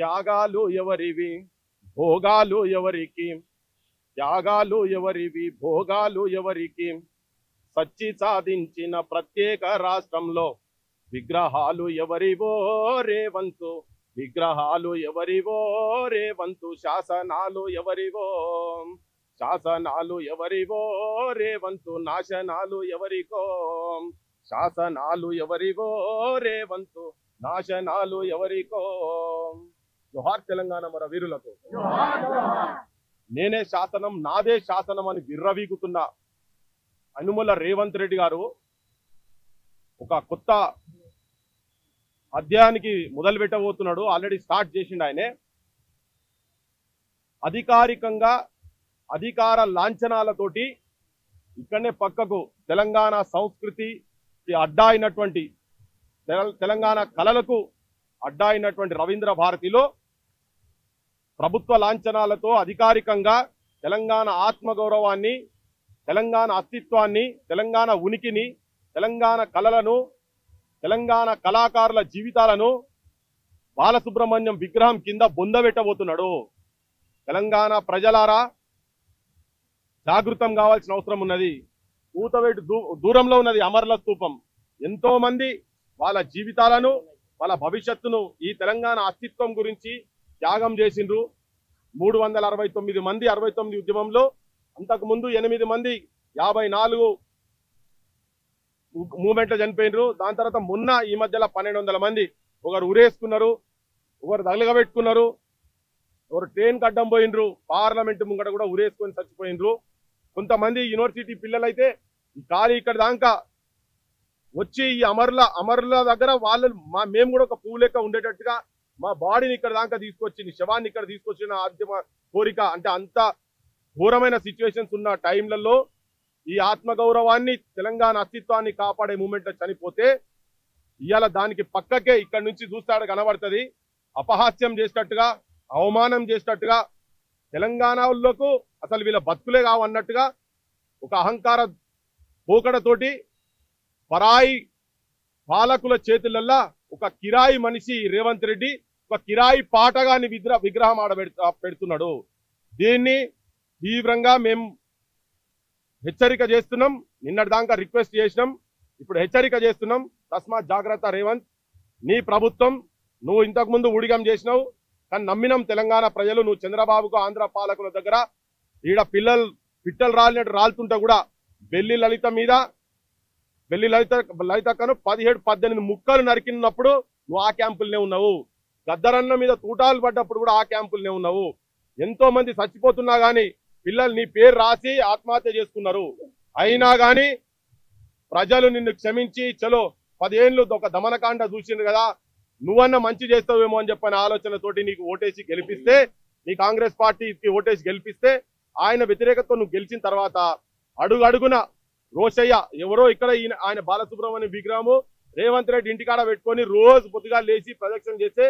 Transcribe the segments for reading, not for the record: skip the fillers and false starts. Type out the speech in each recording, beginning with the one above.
త్యాగాలు ఎవరివి భోగాలు ఎవరికి, త్యాగాలు ఎవరివి భోగాలు ఎవరికి, సచ్చి సాధించిన ప్రత్యేక రాష్ట్రంలో విగ్రహాలు ఎవరివో రేవంతు, విగ్రహాలు ఎవరివో రేవంతు, శాసనాలు ఎవరివో, శాసనాలు ఎవరివో రేవంతు, నాశనాలు ఎవరికో, శాసనాలు ఎవరివో రేవంతు, నాశనాలు ఎవరికో. జోహార్ తెలంగాణ మన వీరులకు. నేనే శాసనం నాదే శాసనం అని విర్రవీగుతున్న అనుముల రేవంత్ రెడ్డి గారు ఒక కొత్త అధ్యాయానికి మొదలు పెట్టబోతున్నాడు. ఆల్రెడీ స్టార్ట్ చేసిండు ఆయనే. అధికారికంగా అధికార లాంఛనాలతోటి ఇక్కడనే పక్కకు తెలంగాణ సంస్కృతికి అడ్డా అయినటువంటి తెలంగాణ కళలకు అడ్డా అయినటువంటి రవీంద్ర భారతిలో ప్రభుత్వ లాంఛనాలతో అధికారికంగా తెలంగాణ ఆత్మగౌరవాన్ని, తెలంగాణ అస్తిత్వాన్ని, తెలంగాణ ఉనికిని, తెలంగాణ కళలను, తెలంగాణ కళాకారుల జీవితాలను బాలసుబ్రహ్మణ్యం విగ్రహం కింద బొందబెట్టబోతున్నాడు. తెలంగాణ ప్రజలారా జాగృతం కావాల్సిన అవసరం ఉన్నది. ఊతవేటు దూరంలో ఉన్నది అమరుల స్తూపం. ఎంతో మంది వాళ్ళ జీవితాలను, వాళ్ళ భవిష్యత్తును ఈ తెలంగాణ అస్తిత్వం గురించి త్యాగం చేసిండ్రు. 369 మంది 69 ఉద్యమంలో, అంతకుముందు 8 మంది 54 మూమెంట్లో చనిపోయినరు. దాని తర్వాత మొన్న ఈ మధ్యలో 1200 మంది ఒకరు ఉరేసుకున్నారు, ఒకరు తగలగబెట్టుకున్నారు, ఒకరు ట్రైన్ అడ్డం పోయినరు, పార్లమెంట్ ముంగట కూడా ఉరేసుకొని చచ్చిపోయినరు. కొంతమంది యూనివర్సిటీ పిల్లలైతే ఖాళీ ఇక్కడ దాకా వచ్చి ఈ అమరుల దగ్గర వాళ్ళు మేము కూడా ఒక పువ్వు లెక్క ఉండేటట్టుగా మా బాడీని ఇక్కడ దాకా తీసుకొచ్చింది, శవాన్ని ఇక్కడ తీసుకొచ్చిన అంతిమ కోరిక. అంటే అంత ఘోరమైన సిచ్యువేషన్స్ ఉన్న టైంలలో ఈ ఆత్మగౌరవాన్ని, తెలంగాణ అస్తిత్వాన్ని కాపాడే మూమెంట్లో చనిపోతే ఇవాళ దానికి పక్కకే ఇక్కడ నుంచి చూస్తాడు కనబడుతుంది. అపహాస్యం చేసినట్టుగా, అవమానం చేసినట్టుగా, తెలంగాణలకు అసలు వీళ్ళ బతుకులే కావన్నట్టుగా ఒక అహంకార పోకడతోటి పరాయి పాలకుల చేతులల్లా ఒక కిరాయి మనిషి రేవంత్ రెడ్డి ఒక కిరాయి పాటగాని విగ్రహం పెడుతున్నాడు. దీన్ని తీవ్రంగా మేము హెచ్చరిక చేస్తున్నాం. నిన్నటి దాకా రిక్వెస్ట్ చేసినాం, ఇప్పుడు హెచ్చరిక చేస్తున్నాం. తస్మాత్ జాగ్రత్త రేవంత్. నీ ప్రభుత్వం, నువ్వు ఇంతకుముందు ఊడిగం చేసినావు కానీ నమ్మినాం తెలంగాణ ప్రజలు. నువ్వు చంద్రబాబుకు ఆంధ్ర పాలకుల దగ్గర ఈడ పిట్టలు రాలినట్టు రాలుతుంటే కూడా బెల్లి లలితక్కను 17-18 ముక్కలు నరికినప్పుడు నువ్వు ఆ క్యాంపులనే ఉన్నావు. గద్దరన్న మీద తూటాలు పడ్డప్పుడు కూడా ఆ క్యాంపులనే ఉన్నావు. ఎంతో మంది చచ్చిపోతున్నా గానీ పిల్లలు నీ పేరు రాసి ఆత్మహత్య చేసుకున్నారు. అయినా గాని ప్రజలు నిన్ను క్షమించి చలో 10 ఏళ్ళు ఒక దమనకాండ చూసిండ్రు కదా, నువ్వన్నా మంచి చేస్తావేమో అని చెప్పిన ఆలోచనతోటి నీకు ఓటేసి గెలిపిస్తే, నీ కాంగ్రెస్ పార్టీకి ఓటేసి గెలిపిస్తే, ఆయన వ్యతిరేకతతో నువ్వు గెలిచిన తర్వాత అడుగడుగున రోషయ్య ఎవరో ఇక్కడ ఆయన బాలసుబ్రహ్మణ్యం విగ్రహము రేవంత్ రెడ్డి ఇంటికాడ పెట్టుకొని రోజు పొద్దుగా లేచి ప్రదక్షిణ చేస్తే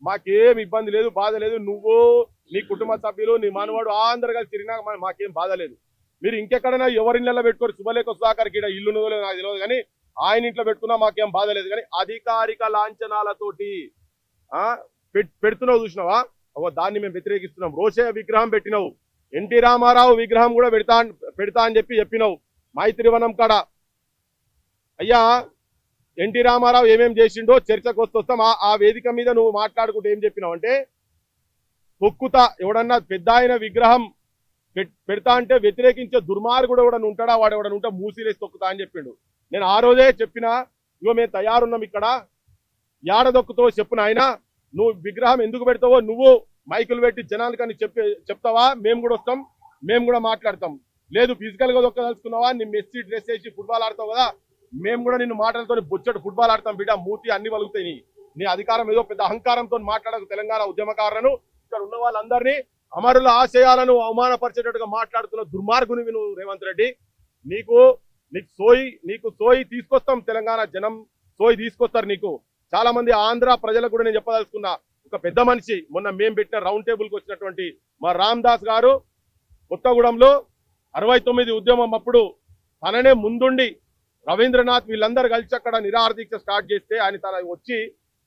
మాకేం ఇబ్బంది లేదు, బాధ లేదు. నువ్వు, నీ కుటుంబ సభ్యులు, నీ మనవాడు అందరు కలిసి తిరిగినా మాకేం బాధ లేదు. మీరు ఇంకెక్కడైనా ఎవరిళ్ళలో పెట్టుకొని శుభలేఖ సుధాకర్ గిడ ఇల్లు నాకు తెలియదు కానీ ఆయన ఇంట్లో పెట్టుకున్నా మాకేం బాధ లేదు. కానీ అధికారిక లాంఛనాలతోటి పెడుతున్నావు చూసినావా, దాన్ని మేము వ్యతిరేకిస్తున్నాం. రోషయ్య విగ్రహం పెట్టినావు, ఎన్టీ రామారావు విగ్రహం కూడా పెడతా అని చెప్పినావు మైత్రివనం కాడ. అయ్యా ఎన్టీ రామారావు ఏమేం చేసిండో చర్చకు వస్తాం. ఆ వేదిక మీద నువ్వు మాట్లాడుకుంటూ ఏం చెప్పినావు అంటే, తొక్కుతా ఎవడన్నా పెద్ద ఆయన విగ్రహం పెడతా అంటే వ్యతిరేకించే దుర్మార్గుడు ఎవడన్నా ఉంటాడా, వాడు ఎవడన్నా ఉంటే మూసిలేసి తొక్కుతా అని చెప్పిండు. నేను ఆ రోజే చెప్పినా, ఇగో మేము తయారున్నాం ఇక్కడ, యాడ దొక్కుతావో చెప్పిన ఆయన, నువ్వు విగ్రహం ఎందుకు పెడతావో నువ్వు మైకులు పెట్టి జనాలకని చెప్తావా, మేము కూడా వస్తాం, మేము కూడా మాట్లాడతాం. లేదు ఫిజికల్ గా దొక్కదలుచుకున్నావా, నీ మెస్సీ డ్రెస్ వేసి ఫుట్బాల్ ఆడతావు కదా, మేము కూడా నిన్ను మాటలతో బొచ్చడు ఫుట్బాల్ ఆడతాం బిడ్డ, మూతి అన్ని వలుగుతాయి. నీ అధికారం ఏదో పెద్ద అహంకారంతో మాట్లాడకు. తెలంగాణ ఉద్యమకారులను, ఇక్కడ ఉన్న వాళ్ళందరినీ, అమరుల ఆశయాలను అవమానపరిచేటట్టుగా మాట్లాడుతున్న దుర్మార్గునివి నువ్వు రేవంత్ రెడ్డి. నీకు సోయి తీసుకొస్తాం. తెలంగాణ జనం సోయి తీసుకొస్తారు నీకు. చాలా మంది ఆంధ్ర ప్రజలకు కూడా నేను చెప్పదలుచుకున్నా, ఒక పెద్ద మనిషి మొన్న మేము పెట్టిన రౌండ్ టేబుల్కి వచ్చినటువంటి మా రామ్దాస్ గారు కొత్తగూడెంలో 69 ఉద్యమం అప్పుడు తననే ముందుండి రవీంద్రనాథ్ వీళ్ళందరూ కలిసి అక్కడ నిరాహార దీక్ష స్టార్ట్ చేస్తే ఆయన తన వచ్చి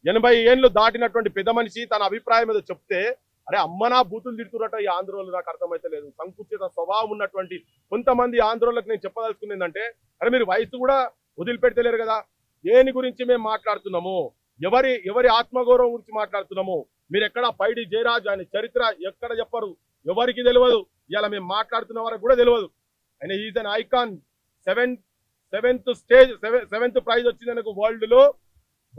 80 ఏళ్ళు దాటినటువంటి పెద్ద మనిషి తన అభిప్రాయం మీద చెప్తే అరే అమ్మనా బూతులు తిడుతున్నట్టు ఈ ఆంధ్రోలు నాకు అర్థమైతే లేదు. సంకుచిత స్వభావం ఉన్నటువంటి కొంతమంది ఆంధ్రోలకు నేను చెప్పదలుచుకుంది ఏంటంటే, అరే మీరు వయసు కూడా వదిలిపెడతలేరు కదా, దేని గురించి మేము మాట్లాడుతున్నాము, ఎవరి ఆత్మగౌరవం గురించి మాట్లాడుతున్నాము, మీరు ఎక్కడ పైడి జయరాజ్ ఆయన చరిత్ర ఎక్కడ చెప్పరు, ఎవరికి తెలియదు, ఇలా మేము మాట్లాడుతున్న వారికి కూడా తెలియదు. ఆయన is an icon. Seventh prize వచ్చింది ఆయనకు వరల్డ్ లో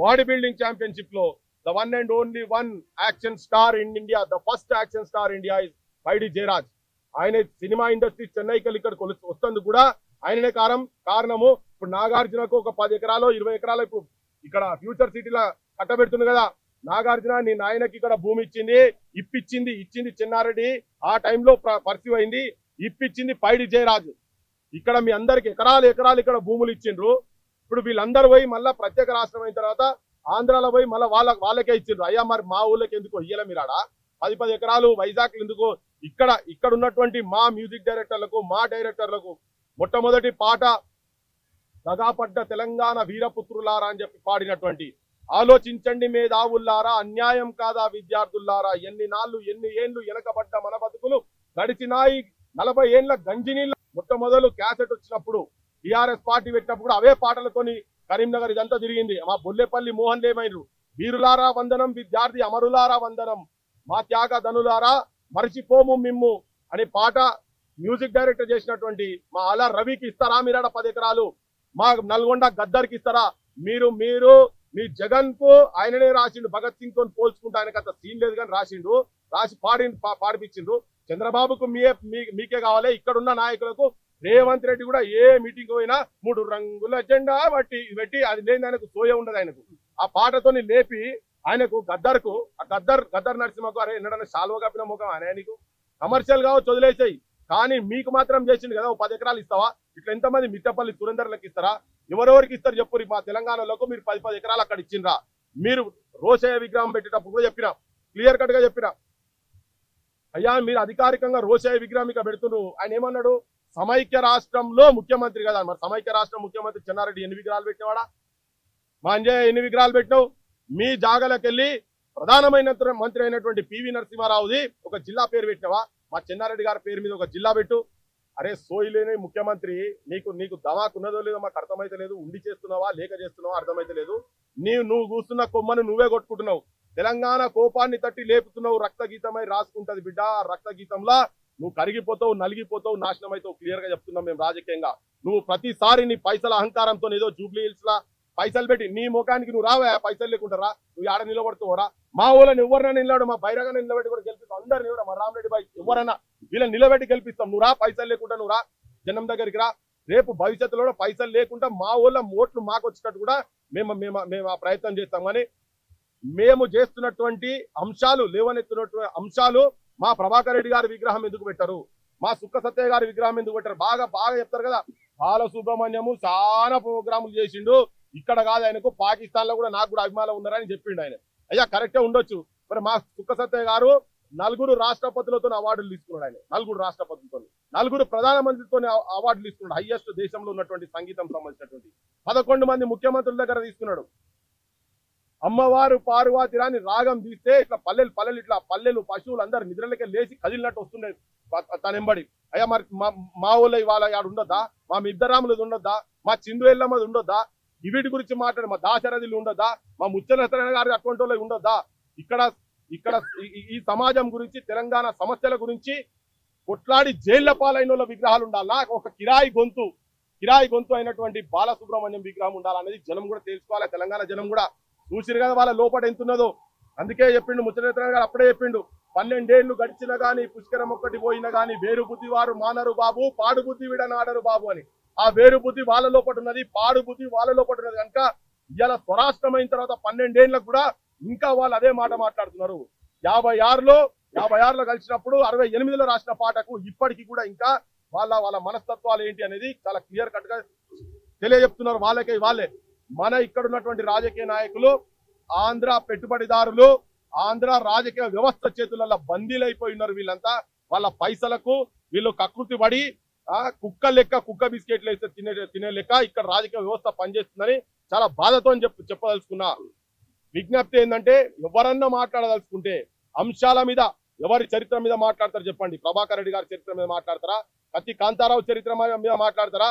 బాడీ బిల్డింగ్ ఛాంపియన్షిప్ లో. The one and only one action star in India, the first action star India is Paidi Jairaj. ఆయన సినిమా ఇండస్ట్రీ చెన్నైకి ఇక్కడ వస్తుంది కూడా ఆయననే కారణము. ఇప్పుడు నాగార్జునకు ఒక 10 ఎకరాలు 20 ఎకరాలు ఇప్పుడు ఇక్కడ ఫ్యూచర్ సిటీలో కట్టబెడుతుంది కదా, నాగార్జున నీ నాయనకి ఇక్కడ భూమి ఇచ్చింది చెన్నారెడ్డి. ఆ టైంలో పర్సీవ్ అయింది, ఇప్పించింది పైడి జయరాజు. ఇక్కడ మీ అందరికి ఎకరాలు ఇక్కడ భూములు ఇచ్చిండ్రు. ఇప్పుడు వీళ్ళందరూ పోయి మళ్ళీ ప్రత్యేక రాష్ట్రం అయిన తర్వాత ఆంధ్రాలో పోయి మళ్ళీ వాళ్ళకే ఇచ్చిండ్రు. అయ్యా మరి మా ఊళ్ళకి ఎందుకు ఇయ్యలే మీరు ఆడ 10 ఎకరాలు వైజాగ్ ఎందుకు? ఇక్కడ ఉన్నటువంటి మా మ్యూజిక్ డైరెక్టర్లకు మా డైరెక్టర్లకు మొట్టమొదటి పాట దగాపడ్డ తెలంగాణ వీరపుత్రులారా అని చెప్పి పాడినటువంటి ఆలోచించండి మేధావుల్లారా, అన్యాయం కాదా విద్యార్థుల్లారా, ఎన్ని ఏళ్ళు వెనకబడ్డ మన బతుకులు గడిచినాయి 40 ఏళ్ల గంజినీళ్ళ. మొట్టమొదలు క్యాసెట్ వచ్చినప్పుడు టిఆర్ఎస్ పార్టీ పెట్టినప్పుడు కూడా అవే పాటలతోని కరీంనగర్ ఇదంతా తిరిగింది. మా బొల్లెపల్లి మోహన్ లేమైనరు, వీరులారా వందనం, విద్యార్థి అమరులారా వందనం, మా త్యాగ ధనులారా మరిచిపోము మిమ్ము అనే పాట మ్యూజిక్ డైరెక్టర్ చేసినటువంటి మా అలా రవికి ఇస్తారా మీరాడ 10 ఎకరాలు? మా నల్గొండ గద్దర్కి ఇస్తారా? మీరు మీ జగన్ కు ఆయననే రాసిండు, భగత్ సింగ్ తో పోల్చుకుంటే ఆయనకు అంత సీన్ లేదు కానీ రాసి పాడిపించిండు. చంద్రబాబుకు మీకే కావాలి. ఇక్కడున్న నాయకులకు రేవంత్ రెడ్డి కూడా ఏ మీటింగ్ పోయినా 3 రంగుల జెండా పెట్టి అది లేని ఆయనకు సోయ ఉండదు. ఆయనకు ఆ పాటతోని లేపి ఆయనకు గద్దర్ నరసింహకు అరే ఎన్నడన్నా శాలువ కప్పిన ముఖం ఆయనకు కమర్షియల్ కావచ్చు వదిలేసాయి, కానీ మీకు మాత్రం చేసిండు కదా 10 ఎకరాలు ఇస్తావా? ఇట్లా ఎంతమంది మిట్టపల్లి సురేందర్లకు ఇస్తారా? ఎవరెవరికి ఇస్తారు చెప్పు? మా తెలంగాణలోకి మీరు 10 ఎకరాలు అక్కడ ఇచ్చిండ్రా? మీరు రోషయ్య విగ్రహం పెట్టేటప్పుడు కూడా చెప్పిన, క్లియర్ కట్ గా చెప్పిన, అయ్యా మీరు అధికారికంగా రోషయ్య విగ్రహం ఇక పెడుతున్నారు. ఆయన ఏమన్నాడు? సమైక్య రాష్ట్రంలో ముఖ్యమంత్రి కదా, మరి సమైక్య రాష్ట్రం ముఖ్యమంత్రి చెన్నారెడ్డి ఎన్ని విగ్రహాలు పెట్టినవాడా? మా అంజయ్య ఎన్ని విగ్రహాలు పెట్టినావు? మీ జాగాలకు వెళ్ళి ప్రధానమైన మంత్రి అయినటువంటి పివి నరసింహారావుది ఒక జిల్లా పేరు పెట్టినవా? మా చెన్నారెడ్డి గారి పేరు మీద ఒక జిల్లా పెట్టు. అరే సోయిలేని ముఖ్యమంత్రి, నీకు దమాకున్నదో లేదో మాకు అర్థమైతే లేదు. ఉండి చేస్తున్నావా లేక చేస్తున్నావా అర్థమైతే లేదు. నువ్వు కూస్తున్న కొమ్మను నువ్వే కొట్టుకుంటున్నావు. తెలంగాణ కోపాన్ని తట్టి లేపుతున్నావు. రక్తగీతమై రాసుకుంటది బిడ్డ. రక్తగీతంలా నువ్వు కరిగిపోతావు, నలిగిపోతావు, నాశనం అవుతావు. క్లియర్ గా చెప్తున్నాం మేము రాజకీయంగా. నువ్వు ప్రతిసారి నీ పైసల అహంకారంతో ఏదో జూబ్లీ హిల్స్ లా పైసలు పెట్టి నీ ముఖానికి నువ్వు రావా? పైసలు లేకుంటారా? నువ్వు ఆడ నిలబడుతావురా? మా ఊళ్ళని ఎవరైనా నిలబడు, మా బైరగానే నిలబెట్టి కూడా గెలిపిస్తాం. అందరిని ఎవరా? మా రామరెడ్డి బాయ్ ఎవరైనా వీళ్ళని నిలబెట్టి గెలిపిస్తాం. నువ్వు రా, పైసలు లేకుండా నువ్వు రా, జనం దగ్గరికి రా. రేపు భవిష్యత్తులో కూడా పైసలు లేకుండా మా ఊళ్ళ ఓట్లు మాకు వచ్చేటట్టు కూడా మేము ఆ ప్రయత్నం చేస్తాం. కానీ మేము చేస్తున్నటువంటి అంశాలు, లేవనెత్తున్నటువంటి అంశాలు, మా ప్రభాకర్ రెడ్డి గారి విగ్రహం ఎందుకు పెట్టరు? మా సుక్క సత్య గారి విగ్రహం ఎందుకు పెట్టారు? బాగా చెప్తారు కదా. బాలసుబ్రహ్మణ్యము చాలా ప్రోగ్రాములు చేసిండు. ఇక్కడ కాదు, ఆయనకు పాకిస్తాన్ లో కూడా నాకు కూడా అభిమానం ఉన్నారని చెప్పిండు ఆయన. అయ్యా కరెక్టే ఉండొచ్చు. మరి మా సుక్క సత్య గారు 4 రాష్ట్రపతులతో అవార్డులు తీసుకున్నాడు. ఆయన 4 రాష్ట్రపతులతో, 4 ప్రధానమంత్రితో అవార్డులు తీసుకున్నాడు. హైయెస్ట్ దేశంలో ఉన్నటువంటి సంగీతం సంబంధించినటువంటి 11 మంది ముఖ్యమంత్రుల దగ్గర తీసుకున్నాడు. అమ్మవారు పార్వతిరాని రాగం తీస్తే ఇట్లా పల్లెలు పశువులు అందరు నిద్రలకే లేచి కదిలినట్టు వస్తుండే తనెంబడి. అయ్యా మరి మా ఊళ్ళో ఇవాళ ఆడు ఉండొద్దా? మా మిద్దరాములది ఉండొద్దా? మా చిందు ఎల్లమ్మది ఉండొద్దా? వీటి గురించి మాట్లాడి మా దాశరథులు ఉండొద్దా? మా ముచ్చలెత్తన గారి అటువంటి వాళ్ళు ఉండొద్దా? ఇక్కడ ఈ సమాజం గురించి, తెలంగాణ సమస్యల గురించి కొట్లాడి జైళ్ల పాలైన వాళ్ళ విగ్రహాలు ఉండాలా? ఒక కిరాయి గొంతు అయినటువంటి బాలసుబ్రహ్మణ్యం విగ్రహం ఉండాలనేది జనం కూడా తెలుసుకోవాలి. తెలంగాణ జనం కూడా చూసిరు కదా వాళ్ళ లోపల ఎంతున్నదో. అందుకే చెప్పిండు ముచ్చలెత్తన గారు, అప్పుడే చెప్పిండు, 12 ఏళ్లు గడిచినా గానీ పుష్కరం ఒక్కటి పోయినా గానీ వేరు బుద్ధి వారు మానరు బాబు, పాడు బుద్ధి విడనాడరు బాబు అని. ఆ వేరు బుద్ధి వాళ్ళ లోపల ఉన్నది, పాడు బుద్ధి వాళ్ళ లోపల ఉన్నది. కనుక ఇవాళ స్వరాష్ట్రమైన తర్వాత 12 ఏళ్ళకు కూడా ఇంకా వాళ్ళు అదే మాట మాట్లాడుతున్నారు. 56లో కలిసినప్పుడు 68లో రాసిన పాటకు ఇప్పటికీ కూడా ఇంకా వాళ్ళ మనస్తత్వాలు ఏంటి అనేది చాలా క్లియర్ కట్ గా తెలియజెప్తున్నారు. వాళ్ళే మన ఇక్కడ ఉన్నటువంటి రాజకీయ నాయకులు, ఆంధ్ర పెట్టుబడిదారులు, ఆంధ్ర రాజకీయ వ్యవస్థ చేతులలో బందీలైపోయి ఉన్నారు. వీళ్ళంతా వాళ్ళ పైసలకు వీళ్ళు కకృతి పడి కుక్క బిస్కెట్లు వేస్తే తినే లెక్క ఇక్కడ రాజకీయ వ్యవస్థ పనిచేస్తుందని చాలా బాధతో చెప్పదలుచుకున్నా. విజ్ఞప్తి ఏంటంటే ఎవరన్నా మాట్లాడదలుచుకుంటే అంశాల మీద ఎవరి చరిత్ర మీద మాట్లాడతారు చెప్పండి. ప్రభాకర్ రెడ్డి గారి చరిత్ర మీద మాట్లాడతారా, కత్తి కాంతారావు చరిత్ర మీద మాట్లాడతారా,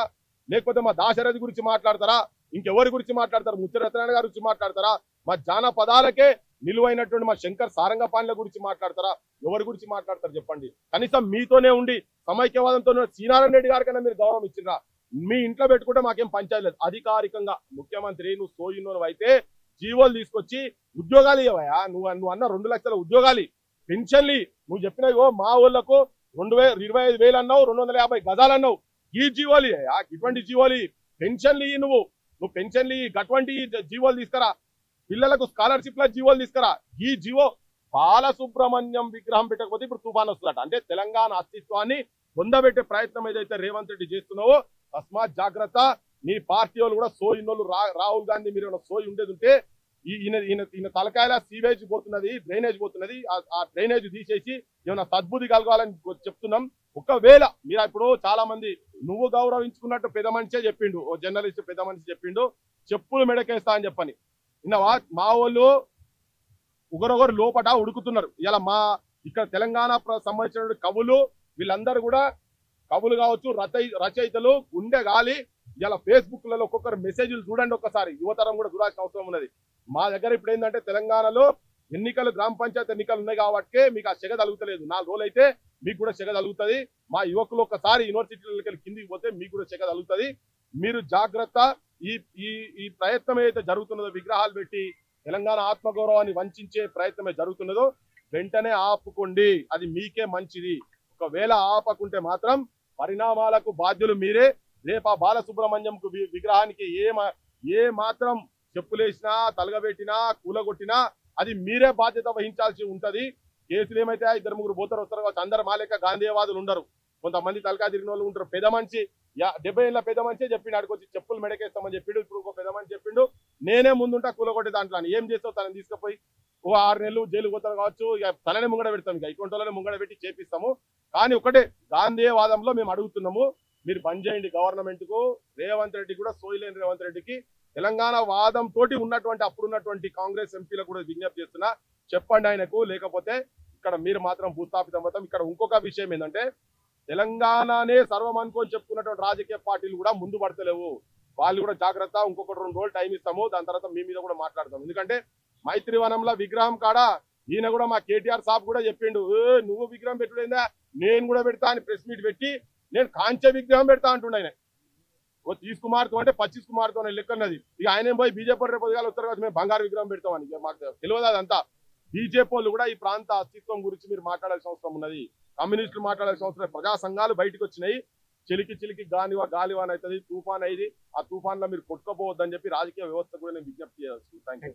లేకపోతే మా దాశరథి గురించి మాట్లాడతారా, ఇంకెవరి గురించి మాట్లాడతారు, ముత్తురత్నారాయణ గారి గురించి మాట్లాడతారా, మా జానపదాలకే నిలువైనటువంటి మా శంకర్ సారంగపాణిల గురించి మాట్లాడతారా, ఎవరి గురించి మాట్లాడతారు చెప్పండి. కనీసం మీతోనే ఉండి సమైక్యవాదంతో శ్రీనారాయణ రెడ్డి గారికైనా మీరు గౌరవం ఇచ్చిరా? మీ ఇంట్లో పెట్టుకుంటే మాకేం పంచాయతీ లేదు. అధికారికంగా ముఖ్యమంత్రి నువ్వు సోయినోను అయితే జీవోలు తీసుకొచ్చి ఉద్యోగాలు ఇవ్వయా. నువ్వు అన్న 2 లక్షల ఉద్యోగాలు, పెన్షన్లు నువ్వు చెప్పినవో మా ఊళ్ళకు 25,000 అన్నావు, 250 గజాలు అన్నావు. ఈ జీవోలు ఇవ్వయా, ఇటువంటి జీవోలు పెన్షన్లు నువ్వు పెన్షన్లు అటువంటి జీవోలు తీసుకురా. పిల్లలకు స్కాలర్షిప్ల జీవోలు తీసుకురా. ఈ జీవో బాలసుబ్రహ్మణ్యం విగ్రహం పెట్టకపోతే ఇప్పుడు తుఫాన్ వస్తుందట. అంటే తెలంగాణ అస్తిత్వాన్ని పొందబెట్టే ప్రయత్నం ఏదైతే రేవంత్ రెడ్డి చేస్తున్నావో తస్మాత్ జాగ్రత్త. నీ పార్టీ వాళ్ళు కూడా సోయినోళ్ళు. రాహుల్ గాంధీ మీరు సోయి ఉండేది ఉంటే ఈయన తలకాయల సీవేజ్ పోతున్నది, డ్రైనేజ్ పోతున్నది. ఆ డ్రైనేజ్ తీసేసి ఏమైనా సద్బుద్ధి కలగాలని చెప్తున్నాం. ఒకవేళ మీరు ఇప్పుడు చాలా మంది నువ్వు గౌరవించుకున్నట్టు పెద్ద మనిషే చెప్పిండు, ఓ జర్నలిస్ట్ పెద్ద మనిషి చెప్పిండు చెప్పులు మెడకేస్తా అని చెప్పని. విన్నావా? మా వాళ్ళు ఒకరొకరు లోపట ఉడుకుతున్నారు. ఇలా మా ఇక్కడ తెలంగాణ సంబంధించిన కవులు వీళ్ళందరూ కూడా కవులు కావచ్చు, రచయితలు గుండె గాలి ఇలా ఫేస్బుక్ లలో ఒక్కొక్కరు మెసేజ్లు చూడండి ఒక్కసారి. యువతరం కూడా చూడాల్సిన అవసరం ఉన్నది. మా దగ్గర ఇప్పుడు ఏంటంటే తెలంగాణలో ఎన్నికలు, గ్రామ పంచాయతీ ఎన్నికలు ఉన్నాయి కాబట్టి మీకు ఆ సెగ తలుగుతలేదు. 4 రోజులు అయితే మీకు కూడా సెగ తలుగుతుంది. మా యువకులు ఒక్కసారి యూనివర్సిటీలకి కిందికి పోతే మీకు కూడా సెగ తలుగుతుంది. మీరు జాగ్రత్త. ఈ ప్రయత్నం ఏదైతే జరుగుతున్నదో విగ్రహాలు పెట్టి తెలంగాణ ఆత్మగౌరవాన్ని వంచే ప్రయత్నమే జరుగుతున్నదో వెంటనే ఆపుకోండి. అది మీకే మంచిది. ఒకవేళ ఆపకుంటే మాత్రం పరిణామాలకు బాధ్యులు మీరే. రేపు ఆ బాలసుబ్రహ్మణ్యంకు విగ్రహానికి ఏ మాత్రం చెప్పులేసినా, తలగబెట్టినా, కూలగొట్టినా అది మీరే బాధ్యత వహించాల్సి ఉంటది. కేసులు ఏమైతే 2-3 పోతారు వస్తారు కావచ్చు. అందరు మా లెక్క గాంధీవాదులు ఉండరు. కొంతమంది తలకా తిరిగిన వాళ్ళు ఉంటారు. పెద్ద మనిషి 70 ఏళ్ళ పెద్ద మనిషి చెప్పిండు, ఆడికొచ్చి చెప్పులు మెడకేస్తామని చెప్పిండు. ఇప్పుడు ఒక పెద్ద మనిషి చెప్పిండు నేనే ముందుంటా కూలగొట్టే దాంట్లో. ఏం చేస్తావు? తనని తీసుకుపోయి 6 నెలలు జైలు పోతారు కావచ్చు. ఇక తననే ముంగడ పెడతాం. ఇక ఇటువంటి వాళ్ళని ముంగడ పెట్టి చేపిస్తాము. కానీ ఒకటే గాంధీవాదంలో మేము అడుగుతున్నాము, మీరు బంద్ చేయండి గవర్నమెంట్ కు. రేవంత్ రెడ్డి కూడా సోయిలేని రేవంత్ రెడ్డికి తెలంగాణ వాదం తోటి ఉన్నటువంటి అప్పుడున్నటువంటి కాంగ్రెస్ ఎంపీలకు కూడా విజ్ఞప్తి చేస్తున్నా, చెప్పండి ఆయనకు. లేకపోతే ఇక్కడ మీరు మాత్రం భూస్థాపితం అవుతాం. ఇక్కడ ఇంకొక విషయం ఏంటంటే తెలంగాణనే సర్వం అనుకొని చెప్పుకున్నటువంటి రాజకీయ పార్టీలు కూడా ముందు పడతలేవు. వాళ్ళు కూడా జాగ్రత్త. ఇంకొక 2 రోజులు టైం ఇస్తాము. దాని తర్వాత మీ మీద కూడా మాట్లాడతాం. ఎందుకంటే మైత్రివనంలో విగ్రహం కాడ ఈయన కూడా మా కేటీఆర్ సాబ్ కూడా చెప్పిండు, నువ్వు విగ్రహం పెట్టుడైందా, నేను కూడా పెడతా అని ప్రెస్ మీట్ పెట్టి నేను కాంచే విగ్రహం పెడతా అంటుండ. ఆయన ఓ తీసుకుమారుతో అంటే 25 కుమార్తో లెక్కన్నది. ఇక ఆయన పోయి బీజేపీ రేపు వస్తారు కదా మేము బంగారు విగ్రహం పెడతామని. మాకు తెలియదు అదంతా. బీజేపీ వాళ్ళు కూడా ఈ ప్రాంత అస్తిత్వం గురించి మీరు మాట్లాడాల్సిన అవసరం ఉన్నది. కమ్యూనిస్టులు మాట్లాడాల్సిన అవసరం. ప్రజా సంఘాలు బయటకు వచ్చినాయి. చిలికి గాలివాన్ అవుతుంది, తుఫాన్ అయింది. ఆ తుఫాన్లో మీరు కొట్టుకోపోవద్దని చెప్పి రాజకీయ వ్యవస్థ కూడా నేను విజ్ఞప్తి చేయాల్సి. Thank you.